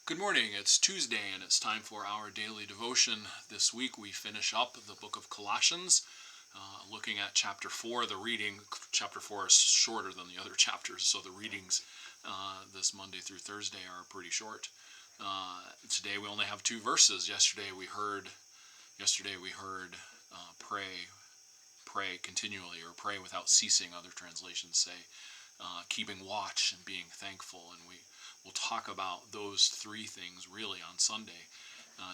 Good morning. It's Tuesday and it's time for our daily devotion. This week we finish up the book of Colossians, looking at chapter 4. The reading, chapter 4 is shorter than the other chapters, so the readings this Monday through Thursday are pretty short. Today we only have 2 verses. Yesterday we heard pray continually, or pray without ceasing. Other translations say keeping watch and being thankful, and we'll talk about those 3 things really on Sunday.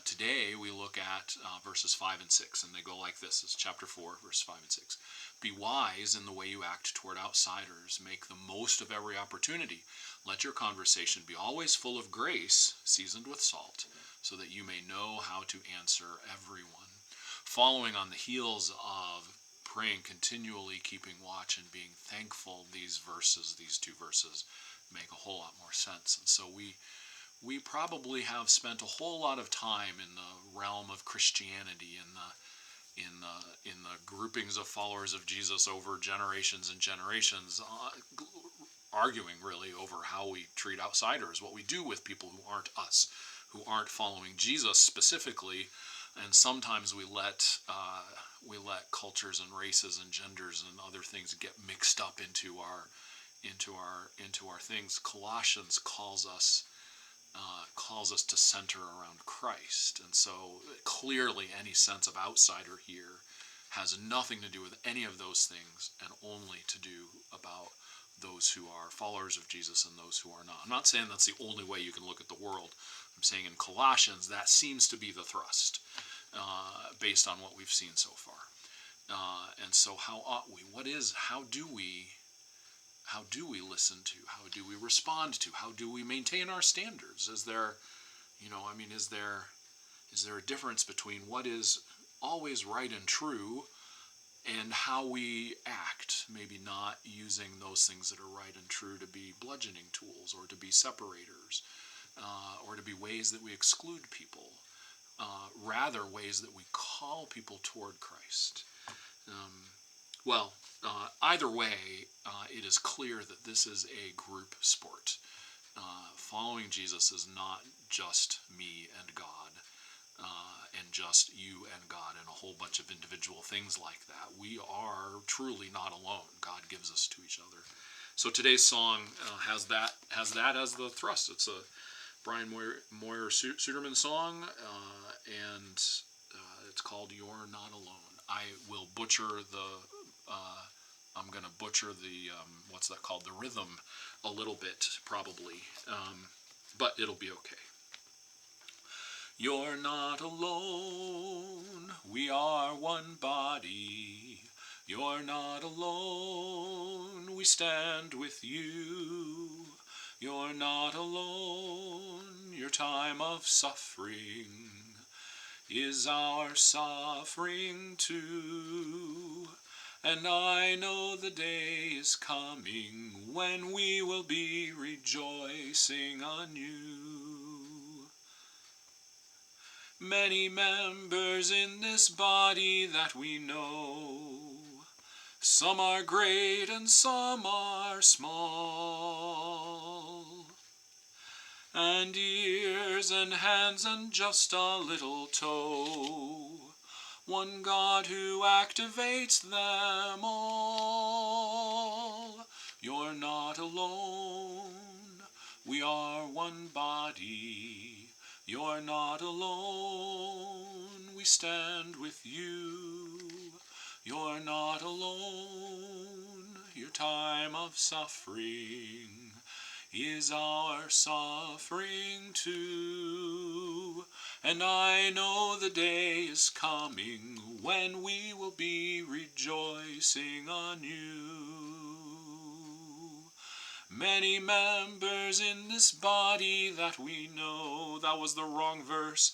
Today we look at verses 5 and 6, and they go like this. It's chapter 4, verse 5 and 6. Be wise in the way you act toward outsiders. Make the most of every opportunity. Let your conversation be always full of grace, seasoned with salt, so that you may know how to answer everyone. Following on the heels of praying continually, keeping watch, and being thankful, these 2 verses make a whole lot more sense. And so we probably have spent a whole lot of time in the realm of Christianity, in the groupings of followers of Jesus over generations and generations, arguing really over how we treat outsiders, what we do with people who aren't us, who aren't following Jesus specifically. And sometimes we let cultures and races and genders and other things get mixed up into our things. Colossians calls us to center around Christ, and so clearly any sense of outsider here has nothing to do with any of those things, and only to do about those who are followers of Jesus and those who are not. I'm not saying that's the only way you can look at the world. I'm saying in Colossians that seems to be the thrust, based on what we've seen so far. And so how ought we? How do we listen to? How do we respond to? How do we maintain our standards? Is there a difference between what is always right and true and how we act, maybe not using those things that are right and true to be bludgeoning tools or to be separators, or to be ways that we exclude people, rather ways that we call people toward Christ. Either way, it is clear that this is a group sport. Following Jesus is not just me and God, and just you and God, and a whole bunch of individual things like that. We are truly not alone. God gives us to each other. So today's song has that as the thrust. It's a Bryan Moyer Suderman song, and it's called "You're Not Alone." I will butcher I'm going to butcher the what's that called? The rhythm a little bit, probably, but it'll be okay. You're not alone, we are one body. You're not alone, we stand with you. You're not alone, your time of suffering is our suffering too. And I know the day is coming when we will be rejoicing anew. Many members in this body that we know, some are great and some are small, and ears and hands and just a little toe. One God who activates them all. You're not alone, we are one body. You're not alone, we stand with you. You're not alone, your time of suffering is our suffering too. And I know the day is coming when we will be rejoicing anew. Many members in this body that we know. That was the wrong verse.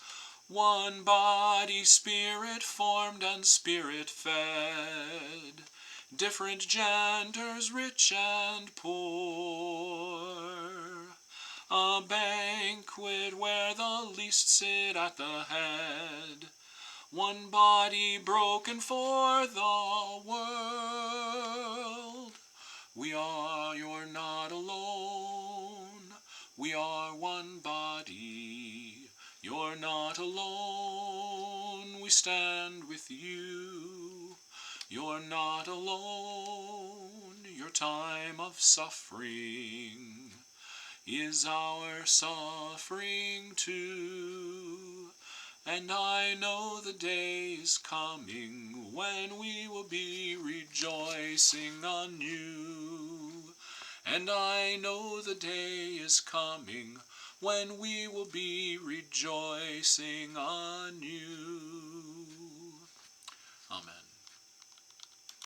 One body, spirit formed and spirit fed. Different genders, rich and poor. A banquet where the least sit at the head. One body broken for the world. You're not alone. We are one body. not alone, we stand with you. You're not alone, your time of suffering is our suffering too. And I know the day is coming when we will be rejoicing anew. And I know the day is coming when we will be rejoicing anew. Amen.